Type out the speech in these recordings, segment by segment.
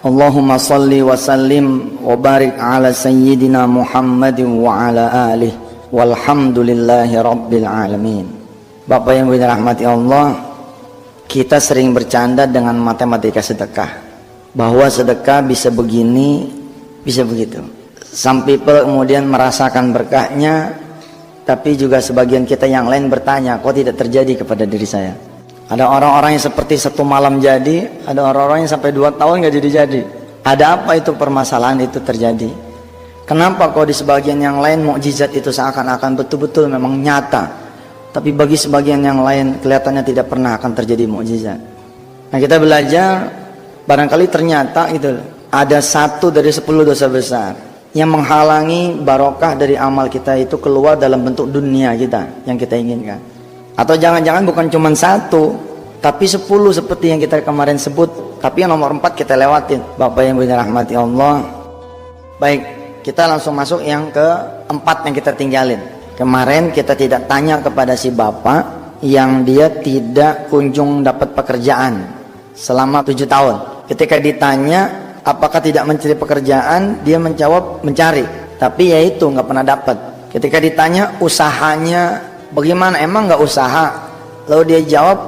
Allahumma salli wa sallim wa barik ala sayyidina Muhammadin wa ala alihi walhamdulillahi rabbil alamin. Bapak yang dirahmati Allah, kita sering bercanda dengan matematika sedekah, bahwa sedekah bisa begini, bisa begitu. Some people kemudian merasakan berkahnya, tapi juga sebagian kita yang lain bertanya, kok tidak terjadi kepada diri saya? Ada orang-orang yang seperti satu malam jadi, ada orang-orang yang sampai 2 tahun nggak jadi-jadi. Ada apa itu permasalahan itu terjadi? Kenapa kok di sebagian yang lain mukjizat itu seakan-akan betul-betul memang nyata, tapi bagi sebagian yang lain kelihatannya tidak pernah akan terjadi mukjizat? Nah, kita belajar, barangkali ternyata itu ada 1 dari 10 dosa besar yang menghalangi barokah dari amal kita itu keluar dalam bentuk dunia kita yang kita inginkan. Atau jangan-jangan bukan cuma 1, tapi 10 seperti yang kita kemarin sebut, tapi yang nomor 4 kita lewatin. Bapak yang dirahmati Allah, baik, kita langsung masuk yang ke-4 yang kita tinggalin. Kemarin kita tidak tanya kepada si bapak yang dia tidak kunjung dapat pekerjaan selama 7 tahun. Ketika ditanya apakah tidak mencari pekerjaan, dia menjawab mencari, tapi ya itu nggak pernah dapat. Ketika ditanya usahanya bagaimana, emang nggak usaha? Lalu dia jawab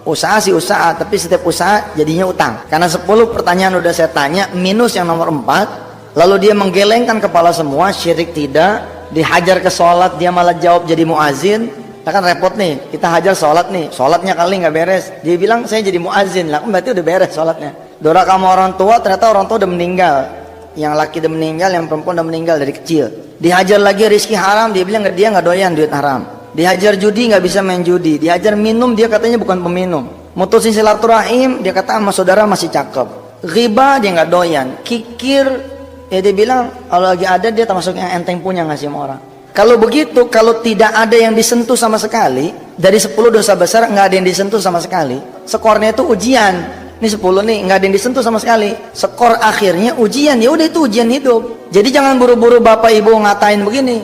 usaha sih usaha, tapi setiap usaha jadinya utang. Karena 10 pertanyaan udah saya tanya, minus yang nomor 4. Lalu dia menggelengkan kepala semua, syirik tidak, dihajar ke sholat, dia malah jawab jadi muazin. Nah, kan repot nih, kita hajar sholat nih, sholatnya kali nggak beres, dia bilang saya jadi muazin, lah berarti udah beres sholatnya. Dorak sama orang tua, ternyata orang tua udah meninggal, yang laki udah meninggal, yang perempuan udah meninggal dari kecil. Dihajar lagi rezeki haram, dia bilang dia nggak doyan duit haram. Dihajar judi, nggak bisa main judi. Dihajar minum, dia katanya bukan peminum. Mutusin silaturahim, dia kata sama saudara masih cakep. Riba, dia nggak doyan. Kikir, ya dia bilang kalau lagi ada dia termasuk yang enteng punya ngasih sama orang. Kalau begitu, kalau tidak ada yang disentuh sama sekali, dari 10 dosa besar nggak ada yang disentuh sama sekali, skornya itu ujian. Ini 10 nih, nggak ada yang disentuh sama sekali, skor akhirnya ujian. Ya udah, itu ujian hidup. Jadi jangan buru-buru bapak ibu ngatain begini,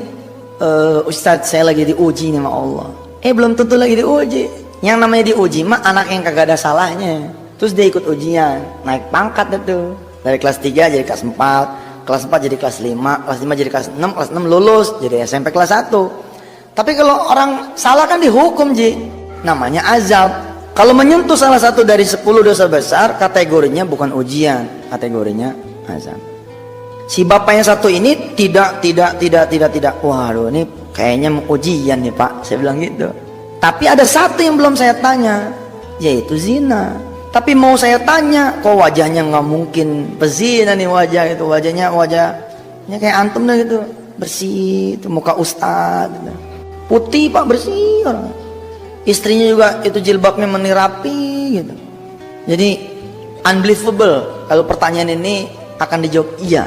Ustadz saya lagi diuji nih sama Allah. Belum tentu lagi diuji. Yang namanya diuji mah anak yang kagak ada salahnya. Terus dia ikut ujian, naik pangkat itu dari kelas 3 jadi kelas 4, kelas 4 jadi kelas 5, kelas 5 jadi kelas 6, kelas 6 lulus jadi SMP kelas 1. Tapi kalau orang salah kan dihukum, Ji, namanya azab. Kalau menyentuh salah satu dari 10 dosa besar, kategorinya bukan ujian, kategorinya azab. Si bapak yang satu ini tidak. Waduh, ini kayaknya ujian nih Pak, saya bilang gitu. Tapi ada 1 yang belum saya tanya, yaitu zina. Tapi mau saya tanya, kok wajahnya nggak mungkin pezina nih wajah itu, wajahnya kayak antum dah gitu, bersih, itu muka ustad, gitu. Putih Pak, bersih orang. Istrinya juga itu jilbabnya menirapi gitu. Jadi unbelievable kalau pertanyaan ini akan dijawab iya.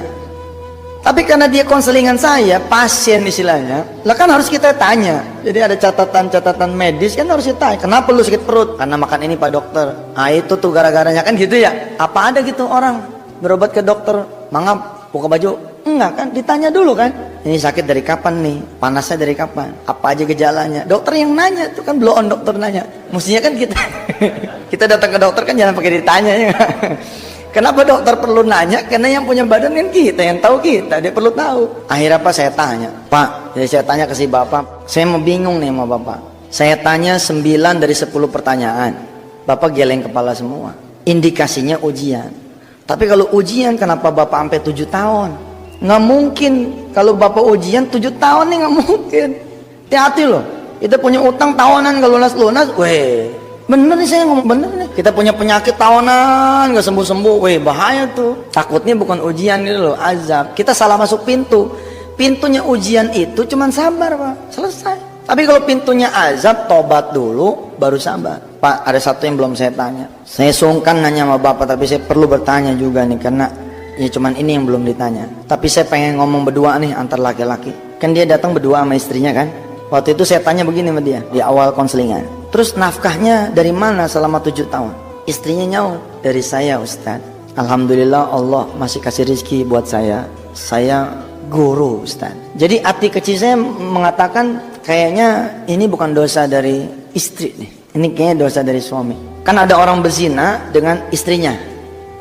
Tapi karena dia konselingan saya, pasien istilahnya, lah kan harus kita tanya. Jadi ada catatan medis kan harus kita tanya. Kenapa lu sakit perut? Karena makan ini Pak Dokter. Ah itu tuh gara-garanya kan gitu ya. Apa ada gitu orang berobat ke dokter, mangap, buka baju? Enggak kan, ditanya dulu kan. Ini sakit dari kapan nih? Panasnya dari kapan? Apa aja gejalanya? Dokter yang nanya, itu kan blow on dokter nanya. Mestinya kan kita datang ke dokter kan jangan pakai ditanya ya. Kenapa dokter perlu nanya? Karena yang punya badan kan kita, yang tahu kita, dia perlu tahu. Akhirnya apa saya tanya, Pak, jadi saya tanya ke si bapak, saya mau bingung nih sama bapak. Saya tanya 9 dari 10 pertanyaan, bapak geleng kepala semua. Indikasinya ujian. Tapi kalau ujian kenapa bapak sampai 7 tahun? Nggak mungkin. Kalau bapak ujian 7 tahun nih nggak mungkin. Hati-hati loh, kita punya utang tahunan kalau lunas, weh, bener nih saya ngomong bener nih. Kita punya penyakit tahunan nggak sembuh-sembuh, weh bahaya tuh. Takutnya bukan ujian gitu loh, azab. Kita salah masuk pintu. Pintunya ujian itu cuman sabar Pak, selesai. Tapi kalau pintunya azab, tobat dulu baru sabar. Pak, ada 1 yang belum saya tanya. Saya sungkan nanya sama bapak, tapi saya perlu bertanya juga nih, karena ya cuman ini yang belum ditanya. Tapi saya pengen ngomong berdua nih antar laki-laki. Kan dia datang berdua sama istrinya kan. Waktu itu saya tanya begini sama dia di awal konselingan, terus nafkahnya dari mana selama 7 tahun? Istrinya nyaut, dari saya Ustaz. Alhamdulillah Allah masih kasih rezeki buat saya guru Ustaz. Jadi hati kecil saya mengatakan kayaknya ini bukan dosa dari istri nih, ini kayaknya dosa dari suami. Kan ada orang berzina dengan istrinya,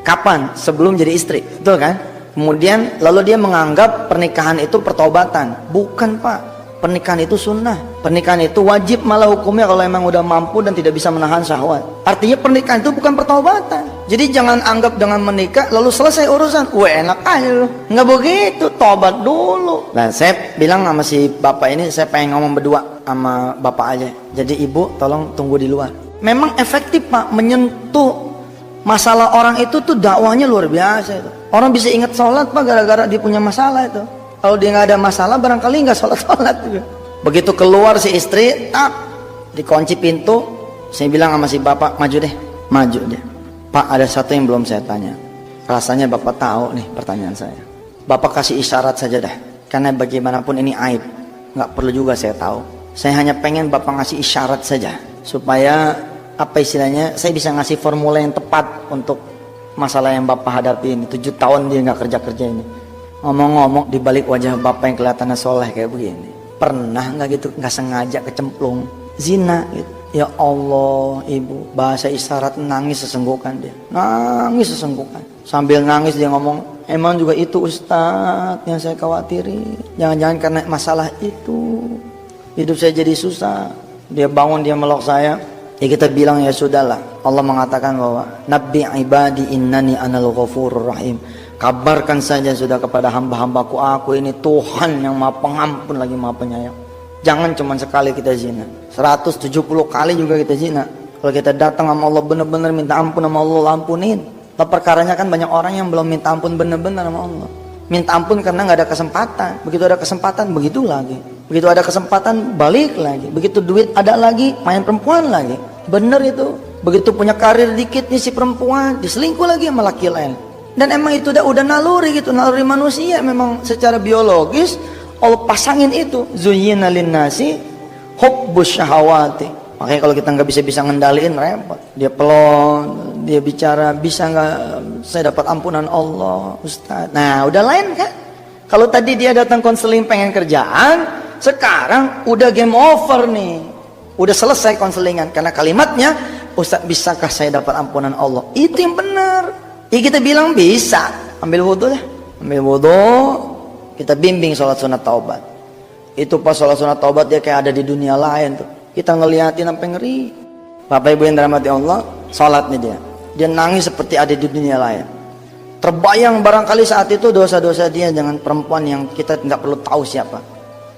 Kapan? Sebelum jadi istri, betul kan? Kemudian lalu dia menganggap pernikahan itu pertobatan. Bukan Pak, pernikahan itu sunnah. Pernikahan itu wajib malah hukumnya kalau emang udah mampu dan tidak bisa menahan syahwat. Artinya pernikahan itu bukan pertobatan. Jadi jangan anggap dengan menikah lalu selesai urusan. Wah enak aja loh. Nggak begitu, tobat dulu. Nah saya bilang sama si bapak ini, saya pengen ngomong berdua sama bapak aja. Jadi ibu tolong tunggu di luar. Memang efektif Pak, menyentuh masalah orang itu tuh dakwahnya luar biasa itu. Orang bisa ingat sholat Pak gara-gara dia punya masalah itu. Kalau dia nggak ada masalah barangkali nggak sholat juga. Begitu keluar si istri, tak dikunci pintu. Saya bilang sama si bapak, maju deh, maju deh. Pak ada satu yang belum saya tanya. Rasanya bapak tahu nih pertanyaan saya. Bapak kasih isyarat saja dah. Karena bagaimanapun ini aib, nggak perlu juga saya tahu. Saya hanya pengen bapak ngasih isyarat saja supaya apa istilahnya, saya bisa ngasih formula yang tepat untuk masalah yang bapak hadapi ini. 7 tahun dia nggak kerja ini. Ngomong-ngomong, di balik wajah bapak yang kelihatannya soleh kayak begini, pernah nggak gitu nggak sengaja kecemplung zina gitu? Ya Allah ibu, bahasa isyarat nangis sesenggukan dia, nangis sesenggukan. Sambil nangis dia ngomong, emang juga itu Ustadz yang saya khawatiri, jangan-jangan karena masalah itu hidup saya jadi susah. Dia bangun, dia meluk saya. Ya kita bilang ya sudahlah. Allah mengatakan bahwa Nabbi ibadi innani anal ghafurur rahim. Kabarkan saja sudah kepada hamba-hambaku, aku ini Tuhan yang maha pengampun lagi maha penyayang. Jangan cuma sekali kita zina, 170 kali juga kita zina. Kalau kita datang sama Allah benar-benar minta ampun sama Allah, ampunin. Tapi perkaranya kan banyak orang yang belum minta ampun benar-benar sama Allah. Minta ampun karena nggak ada kesempatan. Begitu ada kesempatan begitu lagi. Begitu ada kesempatan balik lagi. Begitu duit ada lagi main perempuan lagi. Bener itu. Begitu punya karir dikit nih si perempuan, diselingkuh lagi sama laki lain. Dan emang itu udah naluri gitu, naluri manusia memang secara biologis Allah pasangin itu. Zuyyina linnasi hubbus syahawati. Makanya kalau kita nggak bisa ngendaliin repot. Dia pelon, dia bicara, bisa nggak saya dapat ampunan Allah Ustaz. Nah udah lain kan. Kalau tadi dia datang konseling pengen kerjaan, sekarang udah game over nih, udah selesai konselingan karena kalimatnya Ustaz bisakah saya dapat ampunan Allah. Itu yang benar. Ya kita bilang bisa, ambil wudhu lah, ambil wudhu, kita bimbing sholat sunat taubat. Itu pas sholat sunat taubat dia kayak ada di dunia lain tuh. Kita ngeliatin sampai ngeri. Bapak Ibu yang dirahmati Allah, sholatnya dia nangis seperti ada di dunia lain. Terbayang barangkali saat itu dosa-dosa dia dengan perempuan yang kita nggak perlu tahu siapa.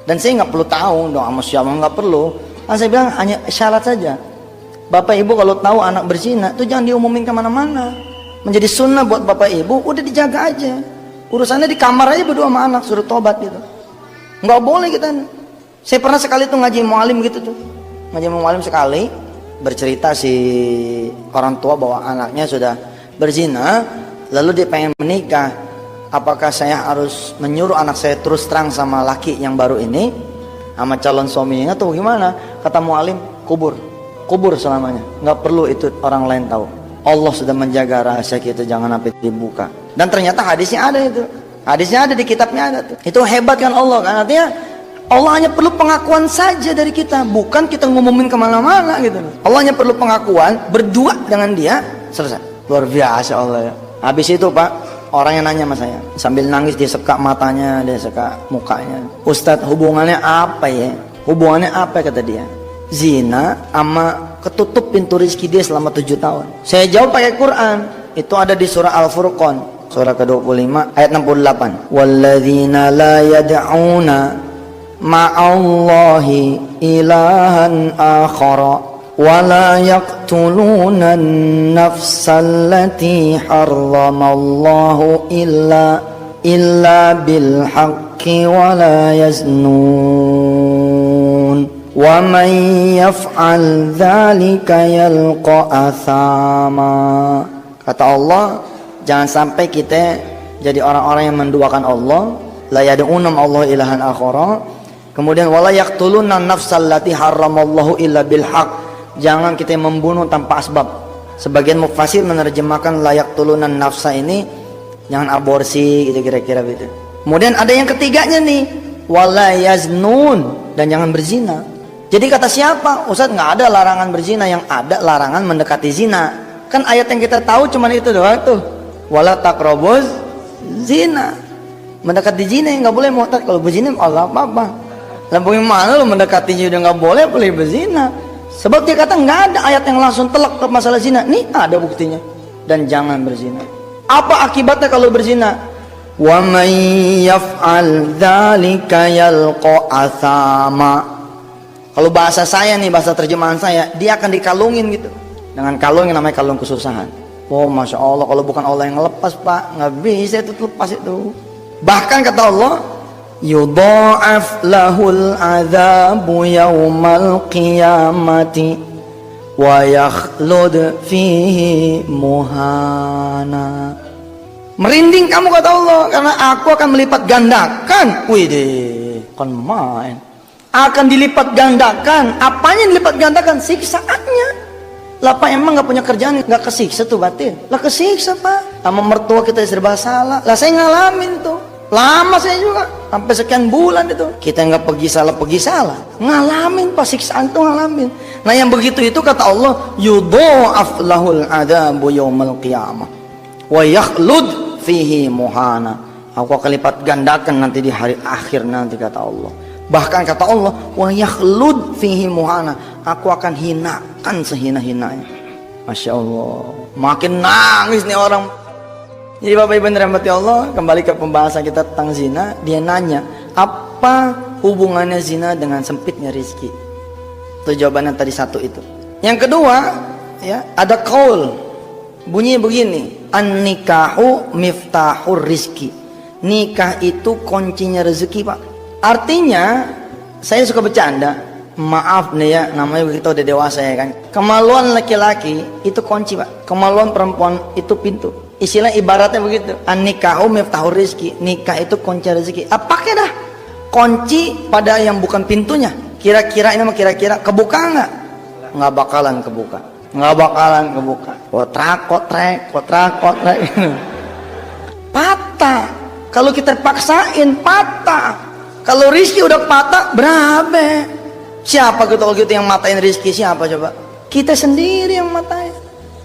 Dan saya nggak perlu tahu dong sama siapa, nggak perlu. Nah, saya bilang hanya syarat saja. Bapak Ibu kalau tahu anak berzina itu jangan diumumin kemana-mana. Menjadi sunnah buat bapak ibu, udah dijaga aja. Urusannya di kamar aja berdua sama anak, suruh tobat gitu. Nggak boleh kita. Saya pernah sekali tuh ngaji mu'alim gitu tuh. Ngaji mu'alim sekali, bercerita si orang tua bahwa anaknya sudah berzina, lalu dia pengen menikah. Apakah saya harus menyuruh anak saya terus terang sama laki yang baru ini, sama calon suaminya atau gimana? Kata mu'alim, kubur selamanya. Nggak perlu itu orang lain tahu. Allah sudah menjaga rahasia kita, jangan sampai dibuka. Dan ternyata hadisnya ada itu. Hadisnya ada di kitabnya ada tuh. Itu hebat kan Allah kan. Artinya Allah hanya perlu pengakuan saja dari kita, bukan kita ngumumin kemana-mana gitu. Allah hanya perlu pengakuan, berdua dengan dia, selesai. Luar biasa Allah ya. Habis itu Pak, orang yang nanya sama saya, sambil nangis dia sekak matanya, dia sekak mukanya. Ustadz hubungannya apa ya? Hubungannya apa kata dia? Zina sama ketutup pintu rezeki dia selama 7 tahun. Saya jawab pakai Quran. Itu ada di surah Al-Furqan, surah ke-25 ayat 68. Walladzina la yad'una ma'allahi ilahan akhara wa la yaqtuluna an-nafsa allati harramallahu illa bil haqqi wa la yaznun. Wa man yaf'al dzalika yalqa athama. Kata Allah, jangan sampai kita jadi orang-orang yang menduakan Allah, la yad'unam Allah ilahan akhara. Kemudian wala yaqtuluna nafsal lati haramallahu illa bil haq. Jangan kita membunuh tanpa asbab. Sebagian mufassir menerjemahkan la yaqtuluna nafsa ini jangan aborsi gitu kira-kira gitu. Kemudian ada yang ketiganya nih, wala yaznun, dan jangan berzina. Jadi kata siapa? Ustadz nggak ada larangan berzina, yang ada larangan mendekati zina. Kan ayat yang kita tahu cuma itu doang tuh. Wala taqrabuz zina. Mendekati zina nggak boleh mu'tad. Kalau berzina Allah apa-apa. Lah bagaimana lo mendekatinya udah nggak boleh berzina? Sebab dia kata nggak ada ayat yang langsung telak ke masalah zina. Nih ada buktinya. Dan jangan berzina. Apa akibatnya kalau berzina? Wa may yaf'al dzalika yalqa athama. Kalau bahasa saya nih, bahasa terjemahan saya, dia akan dikalungin gitu. Dengan kalung yang namanya kalung kesusahan. Oh Masya Allah, kalau bukan Allah yang lepas Pak, nggak bisa itu lepas itu. Bahkan kata Allah, yudha'af lahul adzabu yaumal qiyamati wa yakhlud fihi muhana. Merinding kamu kata Allah, karena aku akan melipat gandakan. Widih, kan main. Akan dilipat gandakan. Apanya dilipat gandakan? Siksaannya. Lah Pak, emang nggak punya kerjaan, nggak kesiksa tuh batin? Lah kesiksa Pak, sama mertua kita serba salah. Lah saya ngalamin tuh, lama saya juga, sampai sekian bulan itu. Kita nggak pergi salah, ngalamin Pak, siksaan tuh ngalamin. Nah yang begitu itu kata Allah, yudha'af lahul adzabu yaumal qiyamah wa yakhlud fihi muhana. Aku akan lipat gandakan nanti di hari akhir nanti kata Allah. Bahkan kata Allah, wa yakhlud fihi muhana, aku akan hinakan sehina-hinanya. Masya Allah, makin nangis nih orang. Jadi Bapak Ibu dirahmati Allah, kembali ke pembahasan kita tentang zina. Dia nanya, apa hubungannya zina dengan sempitnya rizki? Itu jawabannya tadi satu itu. Yang kedua, ya, ada qaul. Bunyinya begini, an-nikahu miftahur rizki. Nikah itu kuncinya rezeki Pak. Artinya, saya suka bercanda, maaf nih ya, namanya kita udah dewasa ya kan. Kemaluan laki-laki itu kunci Pak, kemaluan perempuan itu pintu. Istilah ibaratnya begitu, an-nikahu miftahur rizki. Nikah itu kunci rezeki. Apakah dah kunci pada yang bukan pintunya? Kira-kira ini mah kira-kira kebuka nggak? Nggak bakalan kebuka, nggak bakalan kebuka. Kotrek patah. Kalau kita paksain patah. Kalau rizki udah patah, berapa? Siapa gitu yang matain rizki? Siapa coba? Kita sendiri yang matain.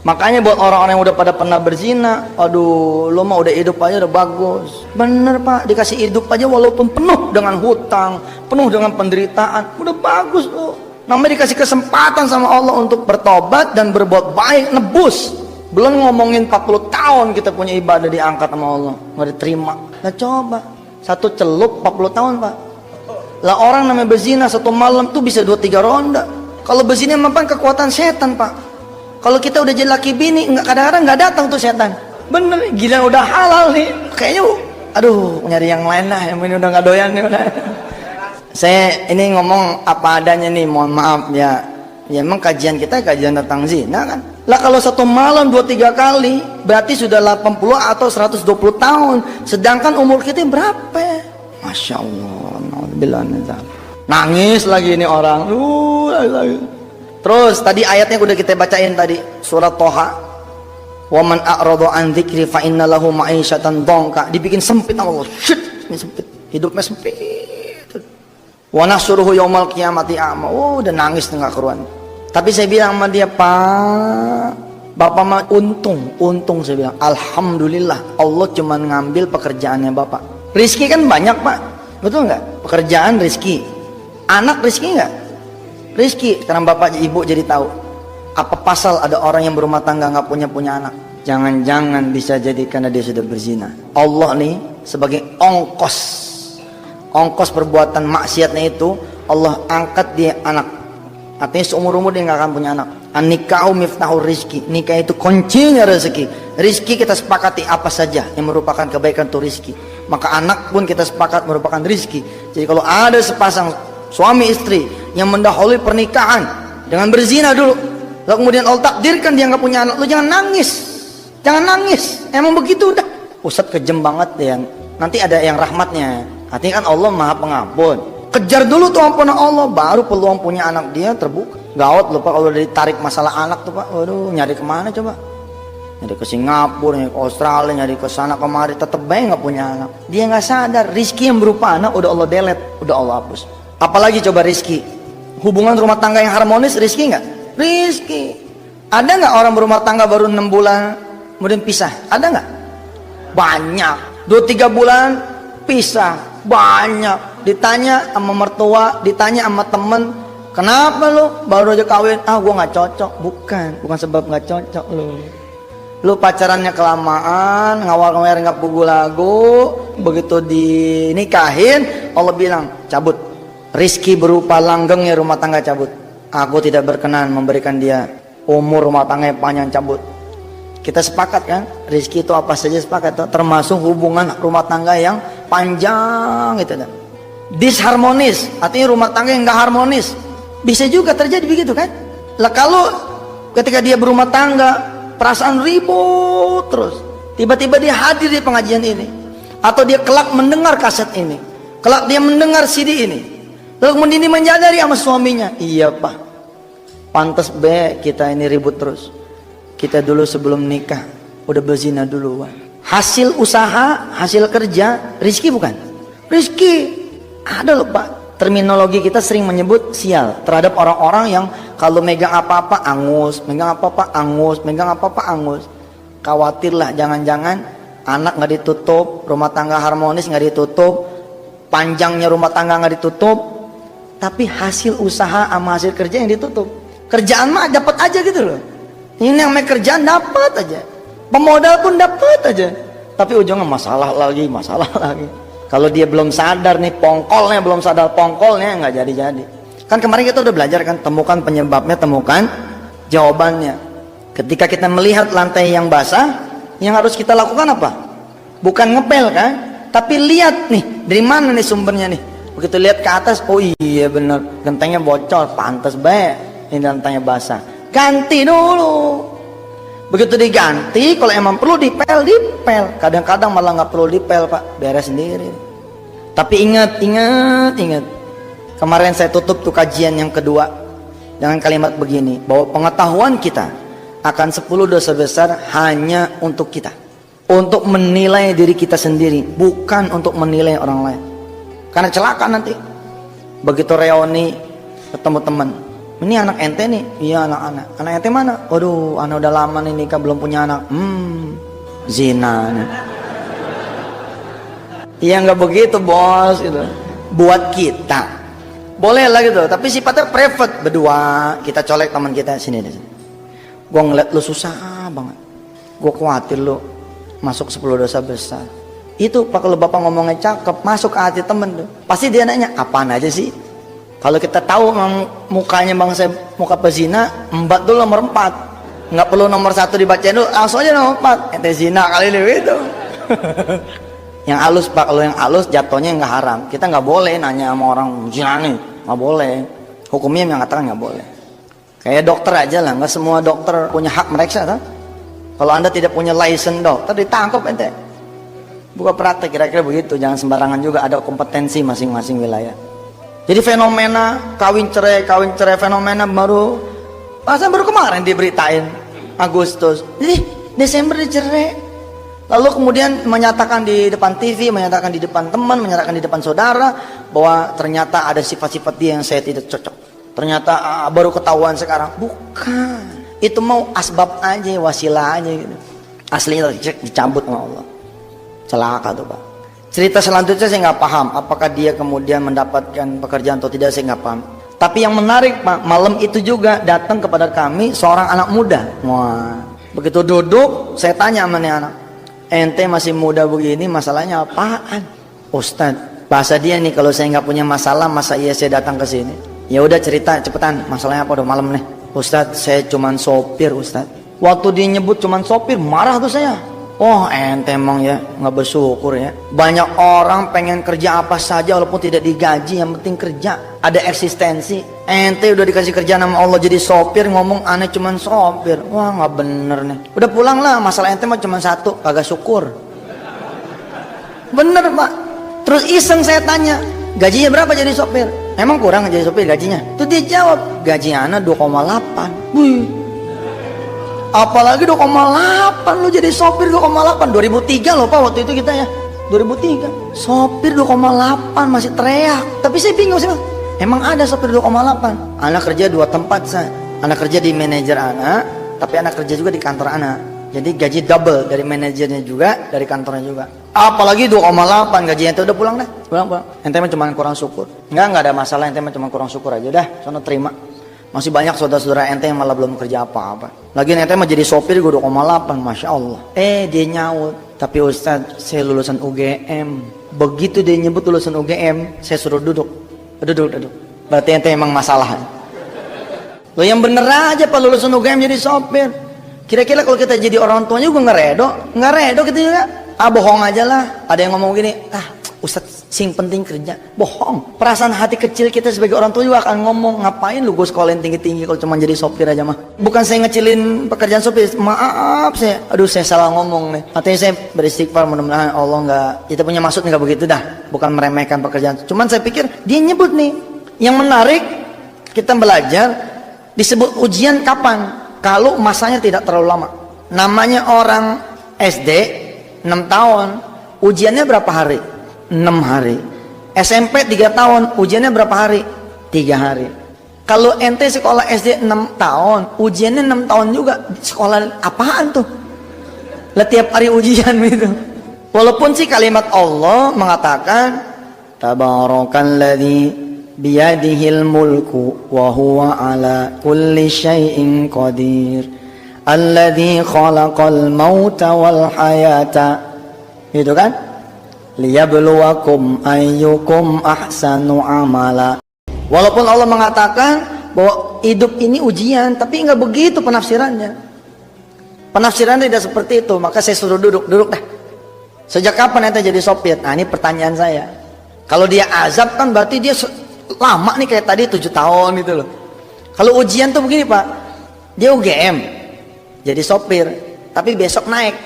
Makanya buat orang-orang yang udah pada pernah berzina, aduh, lo mah udah hidup aja udah bagus. Bener Pak, dikasih hidup aja walaupun penuh dengan hutang, penuh dengan penderitaan, udah bagus lo. Namanya dikasih kesempatan sama Allah untuk bertobat dan berbuat baik, nebus. Belum ngomongin 40 tahun kita punya ibadah diangkat sama Allah, nggak diterima. Nah coba. Satu celup 40 tahun Pak. Lah orang namanya berzina satu malam tuh bisa 2-3 ronda. Kalau berzina memang kekuatan setan Pak. Kalau kita udah jadi laki bini, kadang-kadang nggak datang tuh setan. Bener, gila udah halal nih. Kayaknya, aduh nyari yang lain lah. Yang ini udah nggak doyan nih udah. Saya ini ngomong apa adanya nih, mohon maaf ya. Ya emang kajian kita kajian tentang zina kan. Lah kalau satu malam 2-3 kali berarti sudah 80 atau 120 tahun. Sedangkan umur kita berapa? Masya Allah. Nangis lagi ini orang. Terus tadi ayatnya udah kita bacain tadi, surat Toha. Wa man a'rada an dzikri fa inna lahu ma'isyatan dhanka. Dibikin sempit Allah. Shit, ini sempit. Hidupnya sempit. Wa nahsyuruhu yaumal qiyamati a'ma. Udah nangis tengah keruan. Tapi saya bilang sama dia, Pak, Bapak mah untung saya bilang, alhamdulillah Allah cuma ngambil pekerjaannya Bapak. Rizki kan banyak Pak, betul nggak? Pekerjaan rizki, anak rizki nggak? Rizki. Sekarang Bapak Ibu jadi tahu apa pasal ada orang yang berumah tangga nggak punya anak? Jangan-jangan bisa jadi karena dia sudah berzina. Allah nih sebagai ongkos perbuatan maksiatnya itu Allah angkat dia anak. Artinya seumur-umur dia nggak akan punya anak. An-nikahu miftahur rizki. Nikah itu kuncinya rezeki. Rizki kita sepakati apa saja yang merupakan kebaikan itu rizki. Maka anak pun kita sepakat merupakan rizki. Jadi kalau ada sepasang suami istri yang mendahului pernikahan dengan berzina dulu, lalu kemudian Allah takdirkan dia nggak punya anak, lu jangan nangis. Jangan nangis. Emang begitu udah. Ustadz kejem banget ya. Nanti ada yang rahmatnya. Artinya kan Allah Maha Pengampun. Kejar dulu tuh ampunan Allah, baru peluang punya anak dia terbuka. Gawat loh Pak kalau udah ditarik masalah anak tuh Pak. Waduh, nyari kemana coba? Nyari ke Singapura, nyari ke Australia, nyari ke sana kemari, tetep baik nggak punya anak. Dia nggak sadar rizki yang berupa anak udah Allah delete, udah Allah hapus. Apalagi coba rizki? Hubungan rumah tangga yang harmonis rizki nggak? Rizki. Ada nggak orang berumah tangga baru 6 bulan kemudian pisah? Ada nggak? Banyak. 2-3 bulan pisah. Banyak. Ditanya sama mertua, ditanya sama temen, kenapa lu baru aja kawin? Ah, gua nggak cocok. Bukan sebab nggak cocok lu pacarannya kelamaan, ngawal-ngawal nggak pugu lagu. Begitu dinikahin, Allah bilang cabut. Rizki berupa langgengnya rumah tangga cabut. Aku tidak berkenan memberikan dia umur rumah tangga yang panjang, cabut. Kita sepakat kan? Rizki itu apa saja sepakat, termasuk hubungan rumah tangga yang panjang gitu. Disharmonis, artinya rumah tangga yang nggak harmonis. Bisa juga terjadi begitu kan? Lah kalau ketika dia berumah tangga perasaan ribut terus, tiba-tiba dia hadir di pengajian ini, atau dia kelak mendengar kaset ini, kelak dia mendengar CD ini, lalu kemudian dia menyadari sama suaminya, iya pak, pantas be kita ini ribut terus. Kita dulu sebelum nikah udah berzina duluan. Hasil usaha, hasil kerja, rizki bukan? Rizki ada loh pak. Terminologi kita sering menyebut sial terhadap orang-orang yang kalau megang apa-apa angus, megang apa-apa angus, megang apa-apa angus. Khawatirlah jangan-jangan anak nggak ditutup, rumah tangga harmonis nggak ditutup, panjangnya rumah tangga nggak ditutup, tapi hasil usaha sama hasil kerja yang ditutup. Kerjaan mah dapat aja gitu loh. Ini yang kerjaan dapat aja, pemodal pun dapat aja, tapi ujungnya masalah lagi. Kalau dia belum sadar nih, pongkolnya belum sadar pongkolnya, nggak jadi. Kan kemarin kita udah belajar kan, temukan penyebabnya, temukan jawabannya. Ketika kita melihat lantai yang basah, yang harus kita lakukan apa? Bukan ngepel kan, tapi lihat nih dari mana nih sumbernya nih. Begitu lihat ke atas, oh iya bener, gentengnya bocor, pantas baik ini lantainya basah. Ganti dulu. Begitu diganti, kalau emang perlu dipel. Kadang-kadang malah nggak perlu dipel pak, beres sendiri. Tapi ingat. Kemarin saya tutup tuh kajian yang kedua dengan kalimat begini, bahwa pengetahuan kita akan 10 dosa besar hanya untuk kita, untuk menilai diri kita sendiri, bukan untuk menilai orang lain. Karena celaka nanti. Begitu reuni ketemu teman, ini anak ente nih, iya anak ente mana? Waduh, anak udah lama nih nikah belum punya anak. Zina nih. Iya nggak begitu bos, gitu. Buat kita boleh lah gitu, tapi sifatnya private, berdua kita colek teman kita sini. Gua ngeliat lu susah banget, gua khawatir lu masuk 10 dosa besar. Itu pak, kalau bapak ngomongnya cakep, masuk ke hati temen tuh, pasti dia nanya apaan aja sih. Kalau kita tahu mukanya bang saya muka pezina, embat dulu nomor 4, nggak perlu nomor 1 dibacain dulu, langsung aja nomor 4, ente zina kali ini gitu. Yang halus pak, kalau yang halus jatuhnya nggak haram. Kita nggak boleh nanya sama orang zina nih, nggak boleh. Hukumnya mengatakan nggak boleh. Kayak dokter aja lah, nggak semua dokter punya hak meriksa kan? Kalau anda tidak punya license dokter, ditangkap ente. Buka praktek, kira-kira begitu. Jangan sembarangan juga, ada kompetensi masing-masing wilayah. Jadi fenomena kawin cerai fenomena baru kemarin diberitain Agustus. Jadi Desember dicerai. Lalu kemudian menyatakan di depan TV, menyatakan di depan teman, menyatakan di depan saudara bahwa ternyata ada sifat-sifat dia yang saya tidak cocok. Ternyata baru ketahuan sekarang. Bukan. Itu mau asbab aja, wasilah aja gitu. Aslinya dicabut sama Allah. Celaka tuh pak. Cerita selanjutnya saya nggak paham apakah dia kemudian mendapatkan pekerjaan atau tidak, saya nggak paham. Tapi yang menarik pak, malam itu juga datang kepada kami seorang anak muda. Wah, begitu duduk saya tanya sama nih anak, ente masih muda begini masalahnya apaan? Ustadz, bahasa dia nih, kalau saya nggak punya masalah masa iya saya datang ke sini. Ya udah cerita cepetan, masalahnya apa, udah malam nih. Ustadz, saya cuman sopir Ustadz. Waktu dia nyebut cuman sopir, marah tuh saya. Oh ente emang ya nggak bersyukur ya. Banyak orang pengen kerja apa saja walaupun tidak digaji, yang penting kerja, ada eksistensi. Ente udah dikasih kerjaan sama Allah jadi sopir, ngomong aneh cuman sopir. Wah nggak bener nih. Udah pulang lah, masalah ente mah cuma satu, kagak syukur. Bener pak. Terus iseng saya tanya, gajinya berapa jadi sopir? Emang kurang jadi sopir gajinya? Tuh dia jawab, gaji anak 2,8. Wih, apalagi 2,8 lu jadi sopir 2,8. 2003 loh pak waktu itu kita ya, 2003 sopir 2,8 masih teriak. Tapi saya bingung sih, emang ada sopir 2,8? Anak kerja 2 tempat saya. Anak kerja di manajer anak, tapi anak kerja juga di kantor anak. Jadi gaji double dari manajernya juga, dari kantornya juga. Apalagi 2,8 gajinya itu udah pulang dah. Pulang. Ente mah cuma kurang syukur. Enggak ada masalah, ente mah cuma kurang syukur aja dah. Sono terima. Masih banyak saudara-saudara ente yang malah belum kerja apa-apa. Lagi ente mah jadi sopir gue 2,8, Masya Allah. Dia nyaut. Tapi Ustadz, saya lulusan UGM. Begitu dia nyebut lulusan UGM, saya suruh duduk. Berarti ente emang masalah. Lo yang bener aja Pak, lulusan UGM jadi sopir. Kira-kira kalau kita jadi orang tuanya juga nggak redo kita juga. Bohong aja lah. Ada yang ngomong gini, Ustadz sing penting kerja. Bohong. Perasaan hati kecil kita sebagai orang tua juga akan ngomong, ngapain lu gue sekolahin tinggi-tinggi kalau cuma jadi sopir aja mah. Bukan saya ngecilin pekerjaan sopir, maaf saya salah ngomong nih. Artinya saya beristighfar, mudah-mudahan Allah nggak, kita punya maksud nggak begitu dah. Bukan meremehkan pekerjaan. Cuman saya pikir dia nyebut nih, yang menarik kita belajar disebut ujian kapan? Kalau masanya tidak terlalu lama. Namanya orang SD 6 tahun, ujiannya berapa hari? 6 hari. SMP 3 tahun, ujiannya berapa hari? 3 hari. Kalau ente sekolah SD 6 tahun, ujiannya 6 tahun juga. Sekolah apaan tuh? Lah tiap hari ujian gitu. Walaupun sih kalimat Allah mengatakan Tabarakalladzi biyadihil mulku wa huwa ala kulli syai'in qadir alladzi khalaqal mauta wal hayata, gitu kan, liyabluwakum ayyukum ahsanu amala. Walaupun Allah mengatakan bahwa hidup ini ujian, tapi nggak begitu penafsirannya. Penafsirannya tidak seperti itu. Maka saya suruh duduk dah. Sejak kapan ente jadi sopir? Nah, ini pertanyaan saya. Kalau dia azab kan berarti dia lama nih, kayak tadi 7 tahun gitu loh. Kalau ujian tuh begini Pak, dia UGM jadi sopir, tapi besok naik,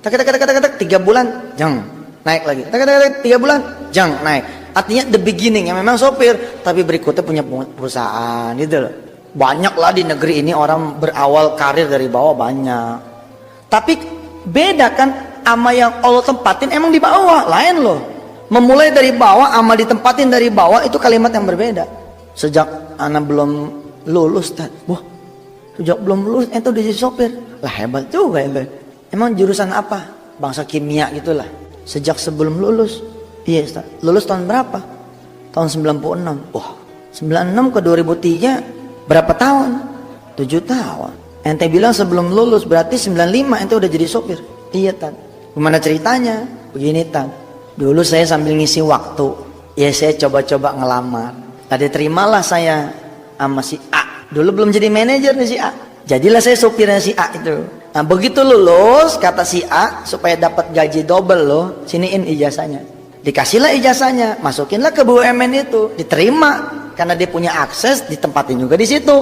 tak 3 bulan, jang naik lagi, tak 3 bulan, jang naik. Artinya the beginning yang memang sopir, tapi berikutnya punya perusahaan gitu loh. Banyak lah di negeri ini orang berawal karir dari bawah banyak. Tapi beda kan ama yang Allah tempatin emang di bawah, lain loh. Memulai dari bawah, amal ditempatin dari bawah, itu kalimat yang berbeda. Sejak anak belum lulus, sejak belum lulus, ente udah jadi sopir. Lah hebat juga ente. Emang jurusan apa? Bangsa kimia gitulah. Sejak sebelum lulus. Iya Ustaz. Lulus tahun berapa? Tahun 96. 96 ke 2003 berapa tahun? 7 tahun. Ente bilang sebelum lulus, berarti 95 ente udah jadi sopir. Iya Tan. Gimana ceritanya? Begini Tan. Dulu saya sambil ngisi waktu, ya saya coba-coba ngelamar. Tadi terimalah saya sama si A. Dulu belum jadi manajer nih si A. Jadilah saya supirnya si A itu. Nah begitu lulus, kata si A, supaya dapat gaji double loh, siniin ijazahnya. Dikasihlah ijazahnya, masukinlah ke BUMN itu, diterima. Karena dia punya akses, ditempatin juga di situ.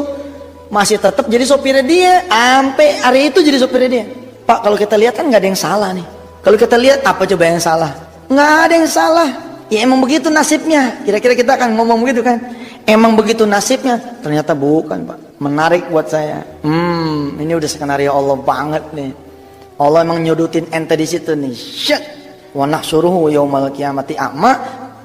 Masih tetap jadi sopirnya dia, sampai hari itu jadi sopirnya dia. Pak, kalau kita lihat kan nggak ada yang salah nih. Kalau kita lihat apa coba yang salah? Nggak ada yang salah. Ya emang begitu nasibnya. Kira-kira kita akan ngomong begitu kan? Emang begitu nasibnya. Ternyata bukan Pak. Menarik buat saya. Ini udah skenario Allah banget nih. Allah emang nyudutin ente di situ nih. Syet. Wa nahsyuruhu yaumal qiyamati a'ma.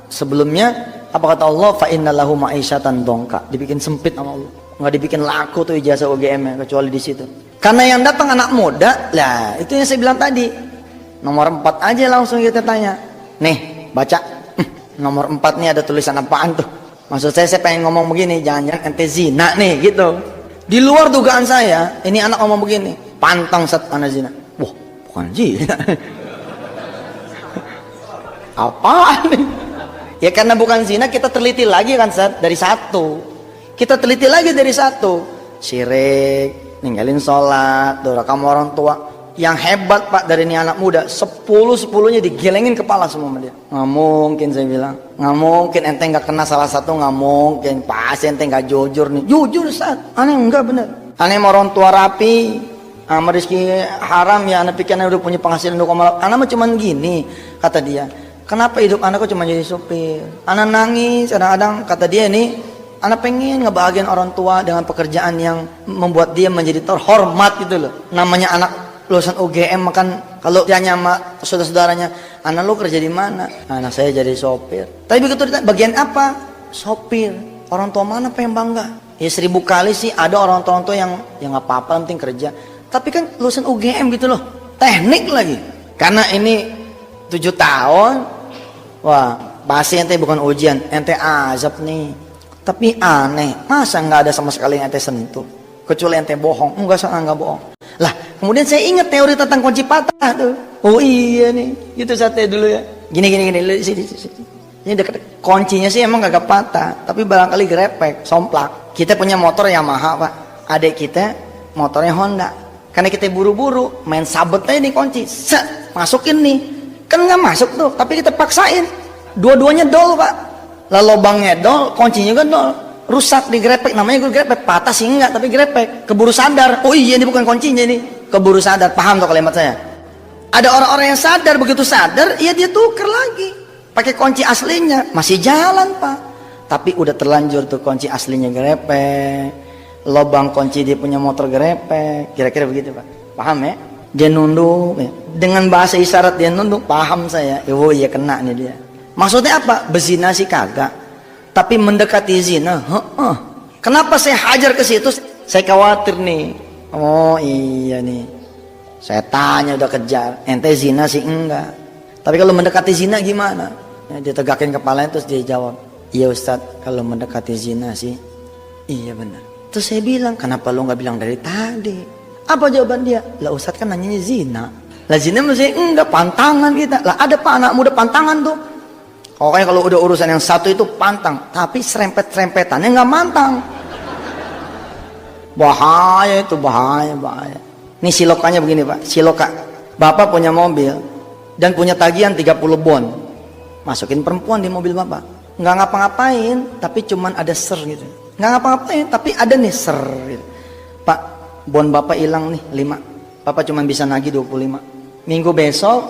Sebelumnya apa kata Allah? Fa innalahu ma'isyatan dongka. Dibikin sempit sama Allah. Nggak dibikin laku tuh ijazah UGM -nya, kecuali di situ. Karena yang datang anak muda, lah itu yang saya bilang tadi. Nomor 4 aja langsung kita tanya. Nih, baca. Nomor 4 nih ada tulisan apaan tuh? Maksud saya pengen ngomong begini, jangan-jangan ente zina nih gitu. Di luar dugaan saya, ini anak ngomong begini, pantang set anak zina. Wah, bukan zina. Apaan nih? Ya karena bukan zina, kita teliti lagi kan Set, dari 1. Kita teliti lagi dari 1. Syirik, ninggalin sholat, durhaka orang tua. Yang hebat Pak dari ini anak muda, 10-10-nya digelengin kepala semua sama dia. Nggak mungkin saya bilang, nggak mungkin ente nggak kena salah satu, nggak mungkin. Pasti ente nggak jujur nih. Jujur Ustaz, aneh enggak bener. Aneh sama orang tua rapi, sama rezeki haram ya, anak pikirnya udah punya penghasilan 2,8. Anak mah cuman gini, kata dia. Kenapa hidup anak kok cuma jadi supir? Anak nangis kadang-kadang, kata dia ini. Anak pengen ngebahagiain orang tua dengan pekerjaan yang membuat dia menjadi terhormat gitu loh. Namanya anak lulusan UGM, makan kalau dia sama saudara-saudaranya, anak lu kerja di mana? Anak saya jadi sopir. Tapi begitu ditanya, bagian apa? Sopir. Orang tua mana pengen bangga? Ya 1000 kali sih ada orang tua yang nggak apa-apa, penting kerja. Tapi kan lulusan UGM gitu loh, teknik lagi. Karena ini 7 tahun, wah pasti ente bukan ujian, ente azab nih. Tapi aneh, masa nggak ada sama sekali yang ente sentuh, kecuali ente bohong. Enggak, salah, nggak bohong. Lah kemudian saya ingat teori tentang kunci patah tuh. Oh iya nih, gitu sate dulu ya. Gini, sini. Ini deket, kuncinya sih emang gak patah, tapi barangkali grepek, somplak. Kita punya motor Yamaha pak, adik kita motornya Honda. Karena kita buru-buru, main sabet aja nih kunci, set, masukin nih. Kan nggak masuk tuh, tapi kita paksain. Dua-duanya dol pak. Lah lubangnya dol, kuncinya juga dol. Rusak di grepek, namanya gue grepek. Patah sih enggak, tapi grepek. Keburu sadar, oh iya ini bukan kuncinya nih. Keburu sadar, paham tuh kalimat saya? Ada orang-orang yang sadar, begitu sadar, ya dia tuker lagi. Pakai kunci aslinya, masih jalan pak. Tapi udah terlanjur tuh kunci aslinya grepek, lubang kunci dia punya motor grepek. Kira-kira begitu pak, paham ya? Dia nunduk ya. Dengan bahasa isyarat dia nunduk, paham saya. Oh iya kena nih dia. Maksudnya apa? Bezina sih kagak, tapi mendekati zina. Kenapa saya hajar ke situ? Saya khawatir nih. Oh iya nih, saya tanya udah kejar, ente zina sih enggak, tapi kalau mendekati zina gimana? Ya, dia tegakin kepalanya terus dia jawab, iya Ustadz, kalau mendekati zina sih iya benar. Terus saya bilang, kenapa lo nggak bilang dari tadi? Apa jawaban dia? Lah Ustadz kan nanyanya zina. Lah zina mesti enggak, pantangan kita. Lah ada pak anak muda pantangan tuh. Pokoknya kalau udah urusan yang satu itu pantang, tapi serempet-serempetannya nggak mantang. Bahaya itu, bahaya. Ini silokannya begini pak, siloka. Bapak punya mobil dan punya tagihan 30 bon. Masukin perempuan di mobil bapak. Nggak ngapa-ngapain, tapi cuman ada ser gitu. Nggak ngapa-ngapain, tapi ada nih ser gitu. Pak, bon bapak hilang nih 5. Bapak cuman bisa nagih 25. Minggu besok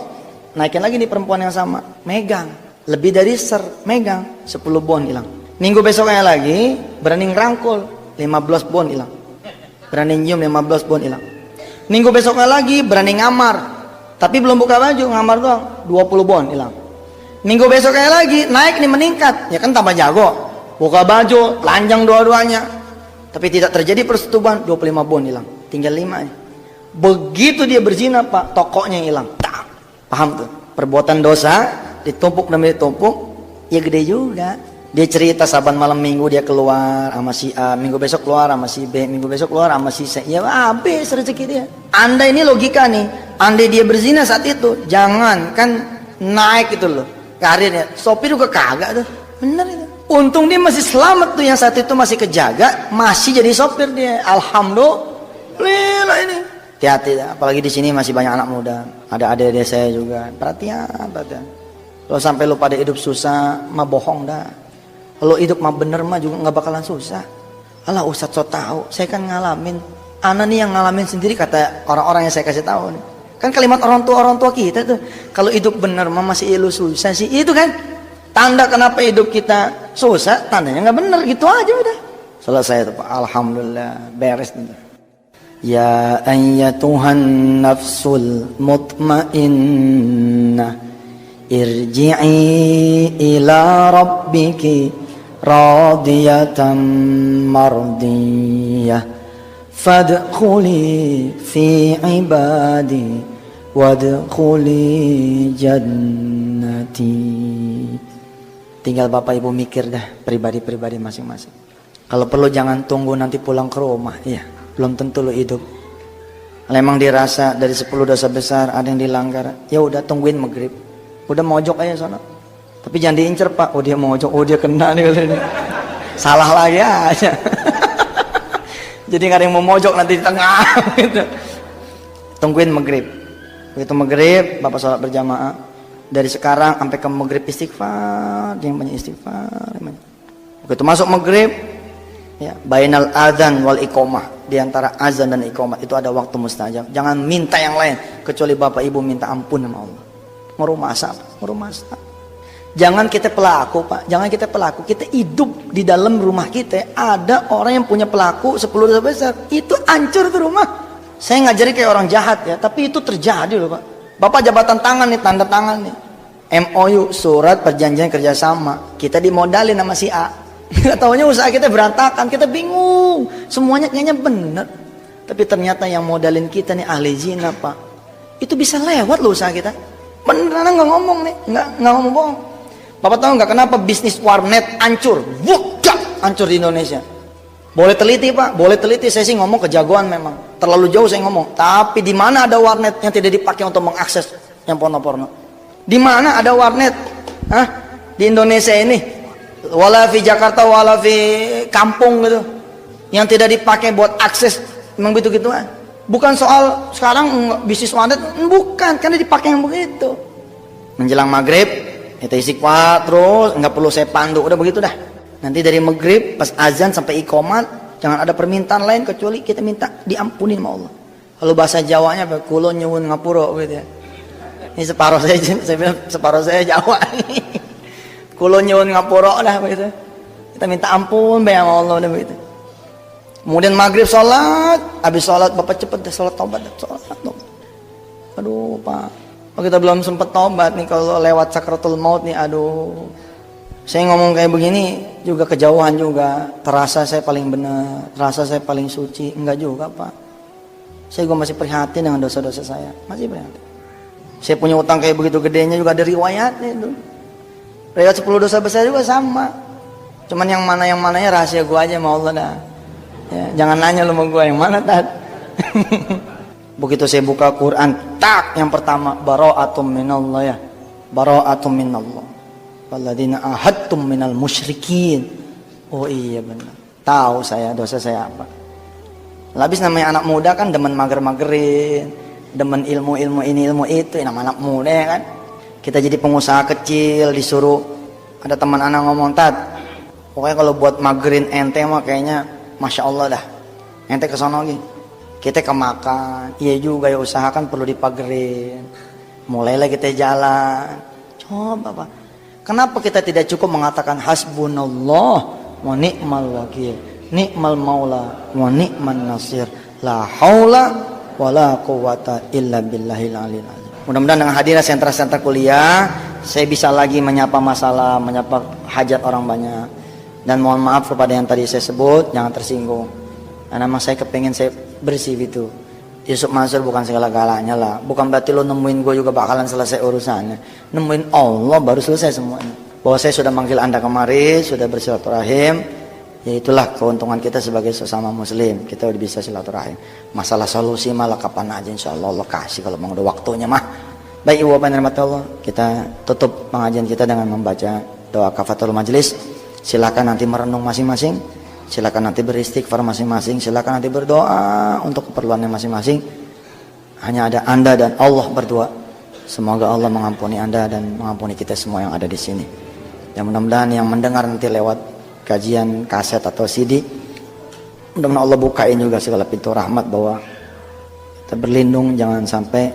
naikin lagi nih perempuan yang sama, megang. Lebih dari ser, megang 10 bon hilang. Minggu besoknya lagi berani ngerangkul, 15 bon hilang. Berani nyium, 15 bon hilang. Minggu besoknya lagi berani ngamar, tapi belum buka baju, ngamar doang, 20 bon hilang. Minggu besoknya lagi naik nih, meningkat, ya kan tambah jago, buka baju telanjang dua-duanya, tapi tidak terjadi persetubuhan, 25 bon hilang, tinggal 5 nih. Begitu dia berzina pak, tokonya hilang. Paham tuh? Perbuatan dosa ditumpuk demi ditumpuk, ya gede juga. Dia cerita saban malam minggu dia keluar sama si A, minggu besok keluar sama si B, minggu besok keluar sama si C. Ya habis rezeki dia. Anda ini logika nih, andai dia berzina saat itu, jangan kan naik itu loh karirnya, sopir juga kagak tuh. Bener itu. Untung dia masih selamat tuh, yang saat itu masih kejaga, masih jadi sopir dia. Alhamdulillah ini. Hati-hati, apalagi di sini masih banyak anak muda, ada adik-adik saya juga. Perhatian. Kalau sampai lu pada hidup susah, mah bohong dah. Kalau hidup mah bener mah juga nggak bakalan susah. Alah Ustadz so tahu, saya kan ngalamin. Ana nih yang ngalamin sendiri, kata orang-orang yang saya kasih tahu nih. Kan kalimat orang tua kita tuh, kalau hidup bener mah masih lu susah sih. Itu kan tanda kenapa hidup kita susah, tandanya nggak bener, gitu aja udah. Selesai itu Pak, alhamdulillah beres nih. Ya ayyatuhan nafsul mutmainnah, irji'i ila rabbiki radiyatan mardiyah, fadkhuli fi ibadi wadkhuli jannati. Tinggal bapak ibu mikir dah, pribadi-pribadi masing-masing. Kalau perlu jangan tunggu nanti pulang ke rumah, iya, belum tentu lo hidup. Memang dirasa dari 10 dosa besar ada yang dilanggar, ya udah tungguin maghrib, udah mojok aja sana. Tapi jangan diincer pak, oh dia mojok, oh dia kena nih katanya. Salah lagi aja. Jadi nggak ada yang mau mojok nanti di tengah gitu. Tungguin maghrib. Begitu maghrib bapak sholat berjamaah. Dari sekarang sampai ke maghrib istighfar, yang banyak istighfar. Begitu masuk maghrib, ya, bainal adzan wal iqomah, di antara azan dan iqomah itu ada waktu mustajab. Jangan minta yang lain kecuali bapak ibu minta ampun sama Allah. Ngurus masak. Jangan kita pelaku pak, jangan kita pelaku. Kita hidup di dalam rumah kita, ada orang yang punya pelaku 10 dosa besar, itu hancur tuh rumah. Saya ngajari kayak orang jahat ya, tapi itu terjadi loh pak. Bapak jabatan tangan nih, tanda tangan nih, MOU, surat perjanjian kerjasama, kita dimodalin sama si A. Nggak taunya usaha kita berantakan, kita bingung, semuanya kayaknya bener, Tapi ternyata yang modalin kita nih ahli zina, Pak. Itu bisa lewat loh usaha kita. Beneran nggak ngomong nih, nggak ngomong bohong. Bapak tahu nggak kenapa bisnis warnet hancur? Bukan hancur di Indonesia. Boleh teliti, Pak, boleh teliti. Saya sih ngomong kejagoan memang. Terlalu jauh saya ngomong. Tapi di mana ada warnet yang tidak dipakai untuk mengakses yang porno-porno? Di mana ada warnet? Hah? Di Indonesia ini, wala fi Jakarta, wala fi kampung gitu, yang tidak dipakai buat akses, memang begitu gituan. Bukan soal sekarang bisnis warnet, bukan, karena dipakai yang begitu. Menjelang maghrib, kita istighfar terus, nggak perlu saya pandu, udah begitu dah. Nanti dari maghrib pas azan sampai iqomat, jangan ada permintaan lain kecuali kita minta diampuni sama Allah. Kalau bahasa Jawanya apa? Kulo nyuwun ngapura gitu ya. Ini separuh saya bilang separuh saya Jawa. Kulo nyuwun ngapura dah begitu. Kita minta ampun bae sama Allah udah begitu. Kemudian maghrib sholat, habis sholat bapak cepet deh sholat tobat, sholat. Aduh Pak, kita belum sempat tobat nih kalau lewat sakratul maut nih, aduh. Saya ngomong kayak begini juga kejauhan juga, terasa saya paling benar, terasa saya paling suci, enggak juga Pak. Saya juga masih prihatin dengan dosa-dosa saya, masih prihatin. Saya punya utang kayak begitu gedenya juga ada riwayatnya itu. Riwayat 10 dosa besar juga sama. Cuman yang mananya rahasia gua aja sama Allah dah. Ya, jangan nanya lu sama gua yang mana tat. Begitu saya buka Quran, tak yang pertama bara'atum minallah ya. Bara'atum minallah. Walladzina ahadtum minal musyrikin. Oh iya benar. Tahu saya dosa saya apa. Habis namanya anak muda kan demen mager-magerin, demen ilmu-ilmu ini ilmu itu, nama anak muda ya kan. Kita jadi pengusaha kecil disuruh, ada teman anak ngomong, "Tat, pokoknya kalau buat magerin ente mah kayaknya Masya Allah dah. Ente kesana lagi. Kita kemakan. Iya juga ya, usahakan perlu dipagerin. Mulailah kita jalan. Coba Pak. Kenapa kita tidak cukup mengatakan hasbunallah wa ni'mal wakil, ni'mal maula wa ni'man nasir, la haula wa la quwata illa billahil aliyil azim. Mudah-mudahan dengan hadirnya sentra-sentra kuliah, saya bisa lagi menyapa masalah, menyapa hajat orang banyak. Dan mohon maaf kepada yang tadi saya sebut, jangan tersinggung. Karena memang saya kepengen saya bersih itu. Yusuf Mansur bukan segala-galanya lah. Bukan berarti lo nemuin gue juga bakalan selesai urusannya. Nemuin Allah baru selesai semuanya. Bahwa saya sudah manggil anda kemari, sudah bersilaturahim, ya itulah keuntungan kita sebagai sesama muslim. Kita udah bisa silaturahim. Masalah solusi malah kapan aja insya Allah Allah kasih kalau mau udah waktunya mah. Baik ibu bapak dan Allah, kita tutup pengajian kita dengan membaca doa kafatul majelis. Silakan nanti merenung masing-masing. Silakan nanti beristighfar masing-masing, silakan nanti berdoa untuk keperluannya masing-masing. Hanya ada anda dan Allah berdua. Semoga Allah mengampuni anda dan mengampuni kita semua yang ada di sini. Dan mudah-mudahan yang mendengar nanti lewat kajian kaset atau CD, mudah-mudahan Allah bukain juga segala pintu rahmat bahwa kita berlindung jangan sampai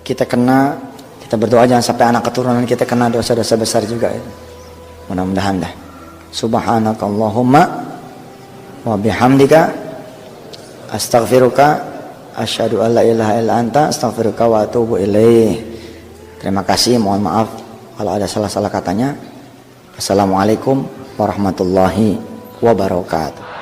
kita kena, kita berdoa jangan sampai anak keturunan kita kena dosa-dosa besar juga. Mudah-mudahan dah. Subhanakallahumma wa bihamdika astaghfiruka asyhadu an la ilaha illa anta astaghfiruka wa atubu ilaih. Terima kasih, mohon maaf kalau ada salah-salah katanya. Assalamualaikum warahmatullahi wabarakatuh.